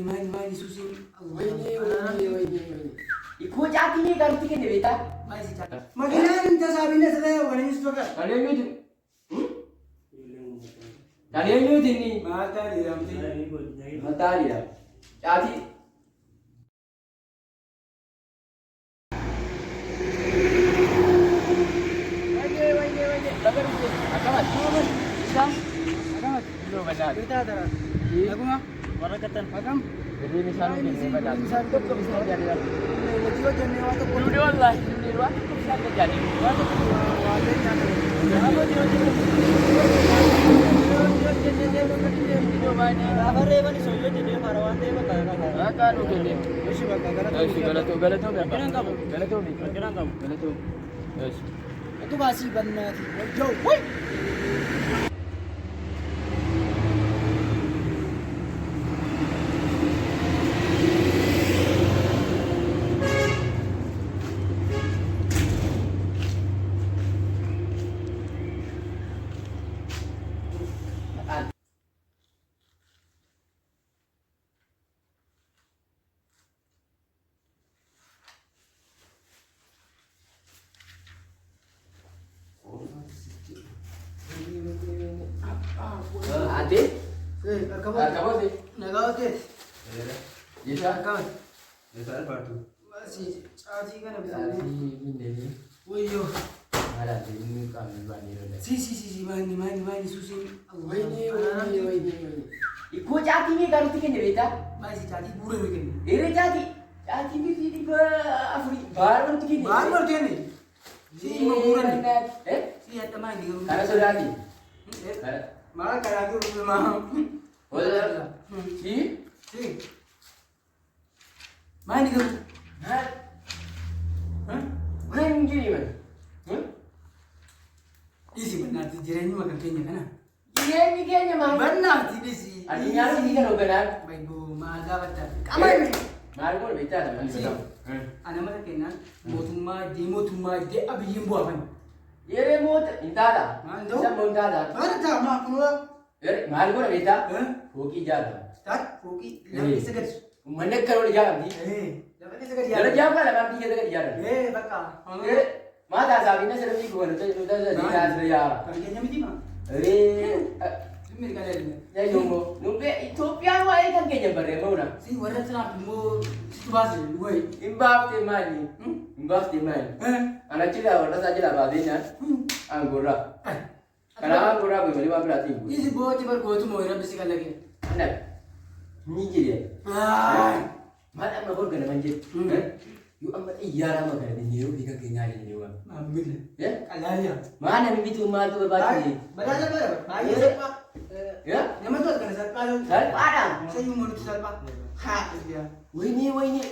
Mani susi. Wayne. Iko jati ni ganti ke beta. Mani si jati. Makina ni tasabine sa tayo wala ni stoka. Kalian ni. Kalian ni. Mata di ramti. Mata dia. Jati. Wayne. Lagar ni. Akamat. Isang. Akamat. Belum benar. Kita ada. Aku mah. Warakatan. Agam. Jadi misalnya ini benar. Cukup bisa jadi. Jiwa jane waktu Dulu Allah. Dulu waktu bisa terjadi. Waktu wale jane. apa dia? Abare bani soyo jene parawante bakaga. Akan ukele. Yoshi bakaga. Gala tu berapa? Perkiraan kamu. Gala tu. Perkiraan kamu. Gala tu. Yes. Itu masih benar. Yo, woi. Adik? Kamu Kamu sih? nagaw ke? Bisa? Kamu Besar batu. masih caci kan habis Tadi ini. ini. Woi yo. Ada ini kami bani ada. Si mani susi. Wayne. Iko jati ni ganti ke beta. Masih caci pura bikin. Ere jati. Jati ni ba Afri. Baru tu kini. Baru ni. Si mau pura ni. Si ada main di rumah. Karena sudah ni. Malah kalau aku rumah. Boleh. Si? Si. Main di rumah. Hah? Main gini man. Isi benar tu jiranya makan kenya kan? Ini kayaknya mah. Benar tidak sih. Adinya ni kan benar. Baik bu, maga betul. Kamar. Malu pun bicara dengan Si. kita. Anak mana kena? Motuma de abi yimbo apa? Ye remote intada. Mando. Saya mau intada. Mana tak mak keluar? Malu pun bicara. Hah? Hoki jada. Start, koki. Lagi segar. Mana kalau jalan ni? Lagi segar dia. Jalan jam lah nanti kita jalan. Baka. Mata sabinya sudah minggu kan? Sudah jadi sudah. Kerjanya mesti mah. Ini kan ada. Ya jumbo. Numpe Ethiopia wa ikan kenya bare mau na. Si warna cerah mo situ basi. Woi. Imbak temani. Imbak temani. Anak cila warna saja lah badenya. Anggora. Karena anggora beli apa berarti? Isi bawa cepat gua tu mau ira besi lagi. Anak. Ni dia. Mana mau kena manjit. Yuk amat iya lama kan ni yuk kita kenya ni yuk. Ambil. Ya? Kalaya. Mana mimi tu mal tu berbaci. Berada berapa? Bayi siapa? Ya? Nama tu kan salpa. Padang. Saya mau nulis salpa. Ha, dia. Wini.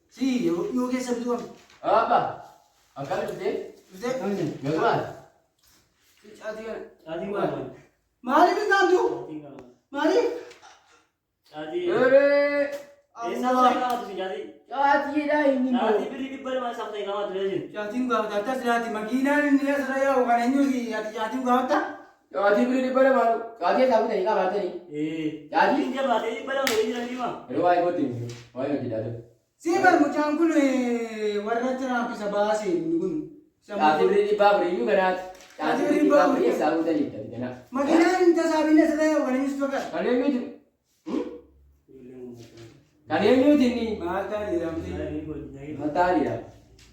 Si, yo ke sabtu. Apa? Angkat tu deh. Ustaz. Gimana? Adi kan. Adi mana? Mari kita tu. Tinggal. Mari. Adi. Esa Allah. saya tu jadi. Jadi dah ini. Adi beri diberi masa sampai kamu tu jadi. Jadi gua data serati makina ni seraya bukan ini sih. Jadi gua data. Jadi beri di mana malu? Jadi tahu tak ikan berarti ni. Jadi dia berarti ini pada orang ini lagi mah. Ruai ikut ini. Ruai ikut tidak tu. Si baru macam aku ni warna cerah bisa bahasa ini. Jadi beri di bawah beri juga nak. Jadi beri di bawah beri selalu tadi tadi nak. Makina ni tasabine seraya bukan ini stoka. Kalian ni. Kalian ni ni. Mata di ramti. Mata dia.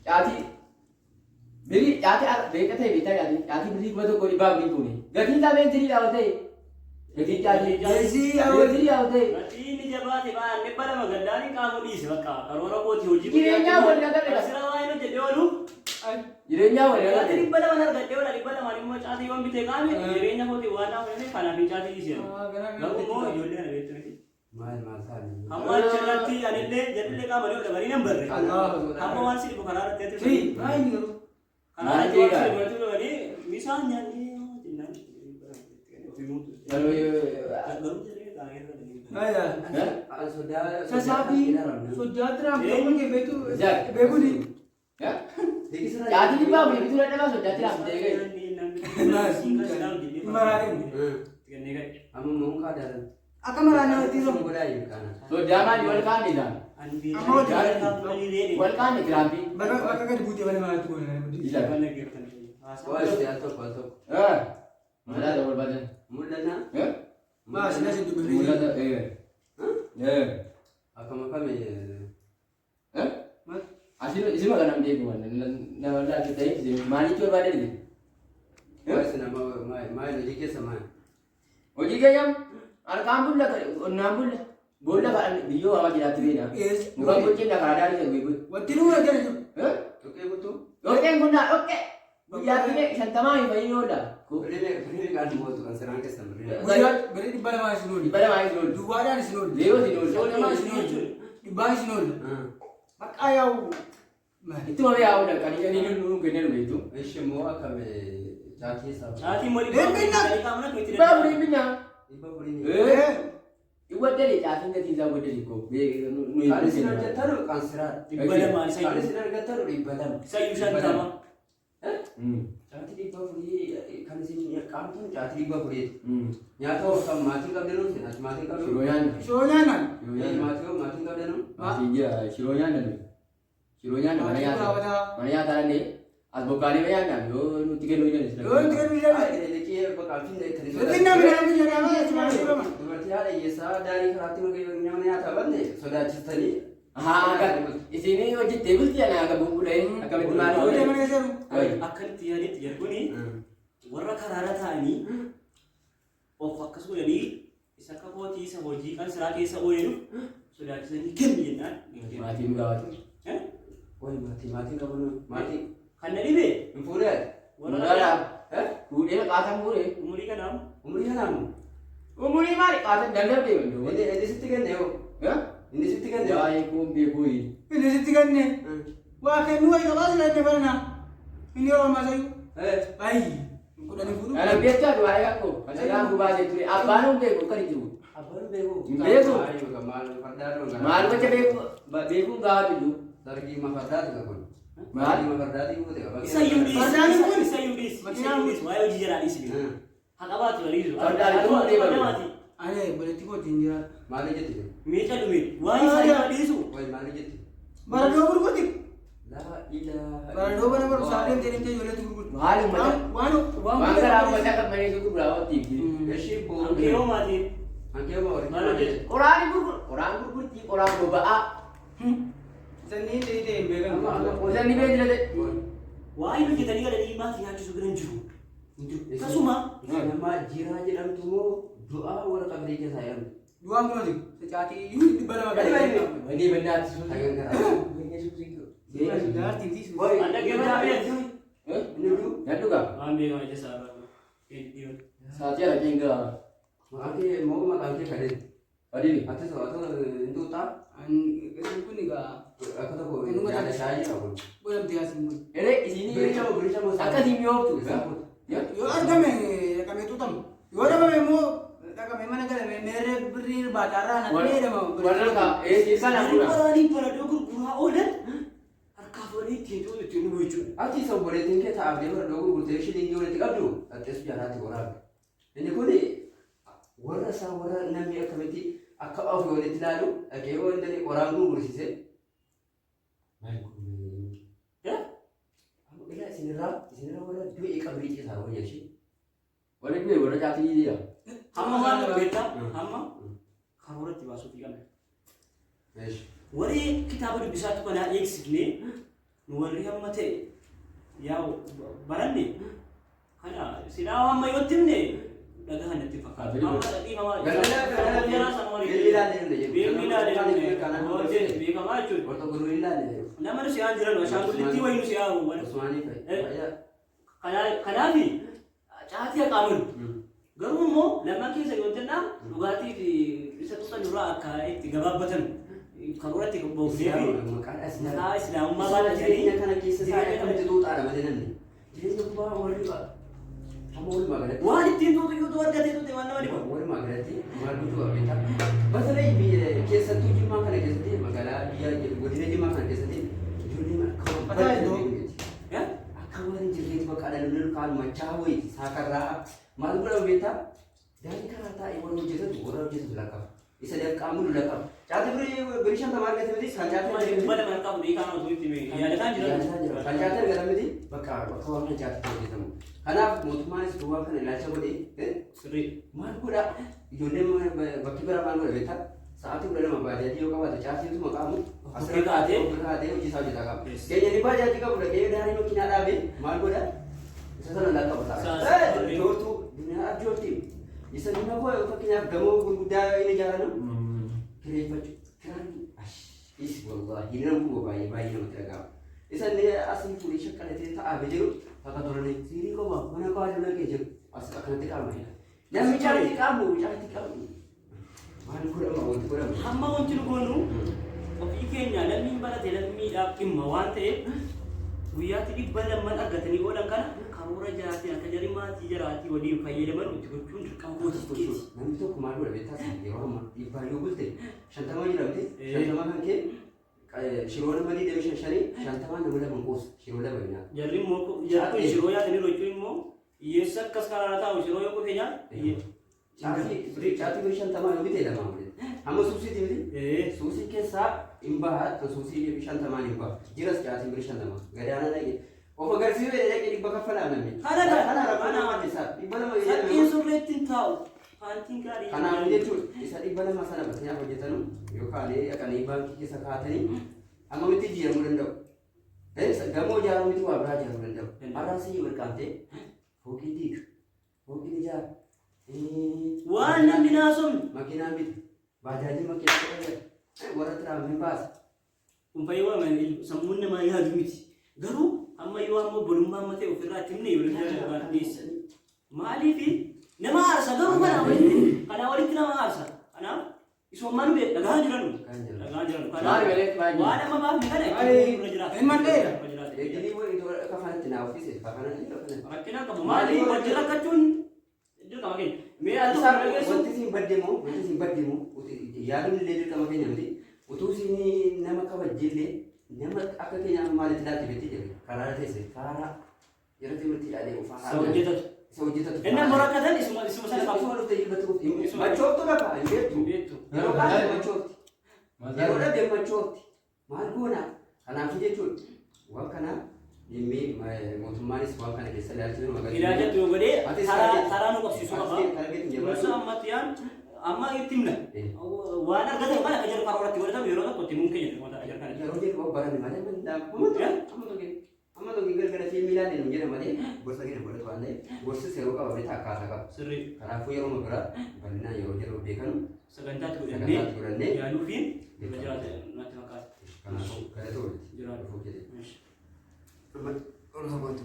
Jadi beri jadi ada kata beta jadi beri gua tu kau di bawah beri tu ni. Gadi tak main jadi awak tu. Gadi Jadi awak jadi awak tu. Berarti ini jabati bahan ni pada magandani kamu di sini kak. Kalau orang kau diuji. Kiranya boleh nak ada. Sirawa ini jadi orang. Jirenya boleh nak Jadi ada. di pada mana kerja orang di pada mana mau cari orang bitek kami. Jirenya kau di warna ini kana bicara di sini. Lalu mau jualnya ada itu. Mal sani. Hamba cerati anile jadi kamu ada udah beri number. Allah. Hamba masih di bukan ada itu. Si, main ni. Karena itu itu ini misalnya ni. Kalau Sudah. Sasabi. Sudah terang. Kamu ke betu. Bebu ni. ya. Jadi di bawah beri itu ada masuk jadi lah. Mari. Kan Kamu mau kada. Akka maraanaa itti sun godhaa kana. Sodaa maali wal kaane dhaan? Wal kaane giraambii. Bakka gadi buutee bala maaltu godhana? Isa Mana geertan. Waasi al tokko. mul'ata barbaadan. Mul'ata? Maas na sintu beli. Mul'ata Akkama kami asii maqaan beeku nama laatu ta'e maalitti barbaade dhige? waasi nama maal hojii keessa maal? Hojii keeyyam harkaan bulla qonnaan bulla boolla kan biyyoo hamaa jiraatti beena. Mukaan gocheen karaa daarii ta'e beeku. Wanti nu wajjin jiru. Tokkee kutuu? Dhoqqeen kun naa dhoqqee guyyaa fi shantamaa hin fayyini oola. Birii kan mootu kan siraan keessa birii. Beri di bala maas nu. Dibala maa hin oolu. Duwwaadhaan isin oolu. Leeyoo hin oolu. Soolii maas isin oolu. Dhibbaan isin oolu. Bakka yaa'u. Ittuma bee haa oolan kan inni nu kennee nu beektu. Ishi moo akkame caatii isaa? Caatii mali Baaburi binnaa. Dhibba furii. Iwadde caatiin gatii isaa wadde dhikkoo. Kan isin hojjettaru kan siraa. Dhibba lamaan isa Kan isin argattaru dhibba lama. isa iyyuu shantama. Caatii dhibba furii kan isin qaamtuun caatii dhibba furii. Nyaata kan maatii qabdanu sinati maatii qabdanu. Shiroo nyaanna. Shoo nyaannan. Maatii qabdanu. Maatii jira shiroo nyaanna nuyi. Shiroo nyaanna mana nyaata. Mana nyaata illee as boqqaalee mana nyaanna yoo nuti kennuu hin Yoo dandeenye. itti kennu jedhama. Liqii baqaatiin Itti namni namni jedhama jechuudha shirama. dubartii haadha hiyyeessaa daarii karaatti nama nyaataa banne sodaachistanii. Isinii hojjettee bultii ana akka bubbulee akkamitti maal Hojii godhe? mana jiru. Akkanitti yaadetti jedhuni warra karaara ta'anii of akkas godhanii isa akka kootii isa hojii kan siraa keessa ooyenu sodaachisanii kennu jennaan. Maatiin gaafatu. Wai maatii qabu maatii. Kan na dhibee Hin fuudhee? Mundaadhaaf fuudhee qaataan fuudhee. umurii kanaaf Umurii kanaamu? Umurii maali qaataan daldaltee mandoo. Inni sitti kenne yoo? Inni sitti kenne yoo? Waa'ee kun beekuuyi. Inni sitti kenne. Waa kennu wayi qabaa sila inni barana. Inni yeroo ammaa sayu. Ayi. Kudhanii fuudhu. Kana beektaa waa'ee akkoo. Kan sagaan gubaa jechuudha. Abbaan hin beeku kan hin jiru. Abbaan beeku. Hin beeku. Maal fardaa dhoon. Maal gocha beekuun gaafatu jiru. Dargii mafardaati ka kun. Maal? Mafardaati fuute qaba. isa iyyuu dhiis Fardaan kun isa iyyuu dhiis waa'ee hojii jedhaa dhiis haa qabaatu waliisu. Fardaan kun malee balu. Ani baletti kootiin jira. Maali jetti? Meeshaa dhume waa'ee isaa yoo dhiisu Wai maali jetti? Baradoo gurgurti. Laa ilaa. Baradoo bana baru saaleen deemtee ijoolleetti gurgurti. Maal ummata? Waan garaa ummata kan malee gurguraa wajjiif. Ishii hankee boonde. yoo maatiin Hankee moo maal hojjete? Qoraan gurgurtii qoraan boba'aa. Sanniin ta'ee hin beekamu. Wasanni beekilate. Waa'ee hojjetanii galanii maatii nyaachisu bira hin jiru. Akkasuma Nama jiraa jedhamtu moo du'aa warra qabdee keessaa jedhamtu? Du'aan kunuuti. Caatii iyyuu dhibba lama gadi. Wanni bannaatti sun. Hagan garaa. Wai Anda gimana beet? Inni duu. Nyaadhu gaa. Waan beekama jecha isaa Saatii ala keengaa. Maqaan kee moo maqaan kee kadeen? Adiini. Ati hin tuutaa? Ani kun egaa Akka tokko nyaata shaayii qabu. godhamtee asiin kun. Ere isinii Biricha moo akkasiin mi'ooftu. Yoo argame dhaqamee tuutamu. Yoo dhabame immoo dhaqamee mana galame meerree birrii irbaataarraa natti jedhama. Warra kaa eessi sana fuudha. Waraanii baradoo gurguraa oolan harkaaf walii ittiin tuutu ittiin dhuguu jechuudha. Ati isa obboleettiin kee taa'aaf deema iddoo gurgurtee shilingii walitti qabdu dhaxxeessu jaalaatti waraabe. Inni kun warra isaa warra namni akkamitti akka ofii walitti ilaalu dhaqee yoo inni qoraan gurgursise. Maali kun? Ilaa isinirraa warra du'e qabrii ciisaa wayya ishee. Warri du'e warra caatii jira. Hamma waan beektaa hamma karooratti baasuufi qabna. Warri kitaaba dubbisaatti kanaa eegsifnee nu warri hamma ta'e yaa baranne kana silaa hamma yoo timne dhagahan natti fakkaata. Hamma dhaqii hamaa jaraa sana walii beekamaa jechuudha. Warra gurguruu hin ilaalle. Nama si haan jiran ashaangullitti wayinu si haa uwwan. Usmaanii fa'i. Kanaafi caatii haqaamun garuu immoo lamaan keessa yoo ta'an dhugaatii fi isa tuqan irraa akka itti gabaabbatan karooratti boofnee fi maqaa islaamummaa baala jireenya kana keessa isaa akkamitti tuuxaadha malee namni. Jireenya gubbaa warri hamma walumaa galatti. waan ittiin tuutu iyyuu argatee tuute waan nama dhiba. Walumaa galatti maal guutuu qabeeta. Masalee keessattuu Jimmaa kana keessatti magaalaa biyya godina Jimmaa kana keessatti ijoolleen akka waan jirreetti bakka dhalli kaan machaa wayiti saakarraa maal godhamu beektaa? Dari kata ibu hojjetu warra hojjetu lakkaba. Isa qaamulu lakkaba. Caati birii shantama argate miti kan caati Bada marka udah kan waktu itu yaadatan jira. kan caati argate miti bakka waan caati hojjetamu. Kanaaf mootummaanis duwwaa kana ilaalcha godhee Sirri. maal godha ijoolleen bakki bira maal godha beektaa sa'aatii 12 baadiyyaa yoo qabaate caatiitu maqaamu Ofirraa kaatee hojii isaa hojjetaa qaba. Keenya ni baajaatii qabu dhaqee daarii makiinaa dhaabee maal godha isa sana lakkaba ta'a. Joortuu duniyaa abjoortii isa dhimma koo fakkeenyaaf gamoo gurguddaa inni ijaaranu kireeffachuu kiraan is wallaahi namuu baay'ee namatti dhaga'ama. Isa inni asii fuudhee shaqqalatee taa'aa jiru akka turanii siirii qofa mana kaawwatu naqee jiru as akkanatti qaama. Namni caati qaamu maal godhama wanti godhama. Hamma wanti nu goonu ofii keenya lammiin barate lammiidhaaf dhimma waan ta'eef guyyaatti 200 argatanii oolan kana karoora jiraatiin akka jarri maatii jiraatii waliin fayyadaman itti gochuun dirqama gootiiti. Namni tokko maal godha beektaa yeroo ammaa dhiibbaa yoo bulte 50 jedhamte 50 kan kee shiroo nama ni deeme 50 nama lama qoos shiroo lama nyaa. Jarri immoo jarri shiroo yaadanii rochuu immoo hiyyeessa akkas karaa taa'u shiroo yoo qote nyaa. Caati birii 50 yoo bitee lama malee. Amma suusiiti miti. Suusii keessaa hin bahaa kan suusii 50 hin baha. Jiras caati birii 50 gadaana dhaqee. Of agarsiisuu dhaqee dhibba kaffalaa namni. Kana rakkoo waan isaa dhibba lama Sadhiin surreettiin taa'u. Paantiin gaarii. Kanaaf jechuun isa dhibba lama sana bakkeenya hojjetanu yookaan dhaqanii baankii keessa kaa'atanii hammamitti jijjiiramuu danda'u. Gamoo ijaaramuu miti waa biraa ijaaruu danda'u. Araasii mirqaantee fooqii diiga fooqii ijaara. Waan namni naasofne. Makiinaan biti baajaajii makiinaa godhatan warra tiraamii baasa. Kun fayyadaman sammuun namaa yaadu miti. Garuu amma yoo ammoo bolummaa amma ta'e ofirraa itti himne yoo danda'an dhiyeessan. Maaliif nama aarsa garuu kanaa walitti nama aarsa. Kanaaf isoomaan bee dhagaa jiranu. Kanaaf waan amma baafne kana irra jiraata. Ilmaan dheera. Eeganii kafanatti naa ofiise kafanatti. Rakkina qabu maaliif wajji rakkachuun dirqama keenya. Mee ati isaa dhageessu. Wanti isin baddeemu yaaduun illee dirqama keenya miti. Utuu isin nama kabajjillee nama akka keenya maalitti laatti beektii jedhu karaa teesse karaa yeroo timirtii dhaalee ufaa Isa hojjetatu. Isa hojjetatu. Inni morakkatan isuma sana qabu. Isuma dhufte ilbatu machooftu lafa hin beektu. Yeroo baay'ee machoofti. Yeroo dhabee machoofti. Maal goona? Kanaaf jechuun waan kana dhimmi mootummaanis waan kana keessa ilaalchisuun magaalaa. Ilaajatu yoo godhee karaa nu qabsiisu qaba. Kunuunsa ammatti yaan amma itti himna. Waan argatan mana akka jiru karaa irratti godhatamu yeroo tokko itti muun keenya wanta ajar kana. Yeroo jedhu baranne malee amma tokko gargara fi miilaan hin jedhamu malee gorsa keenya godhatu waan ta'eef gorsi yeroo qabame akkaataa qaba. Sirrii. Kanaafuu yeroo biraa bal'inaan yeroo jedhu beekanu sagantaatti godhannee godhannee yaaluu fi jiraate natti fakkaata. kanaafuu galata walitti Jiraatu. dhufuu jedhe. Amma ol fagootu.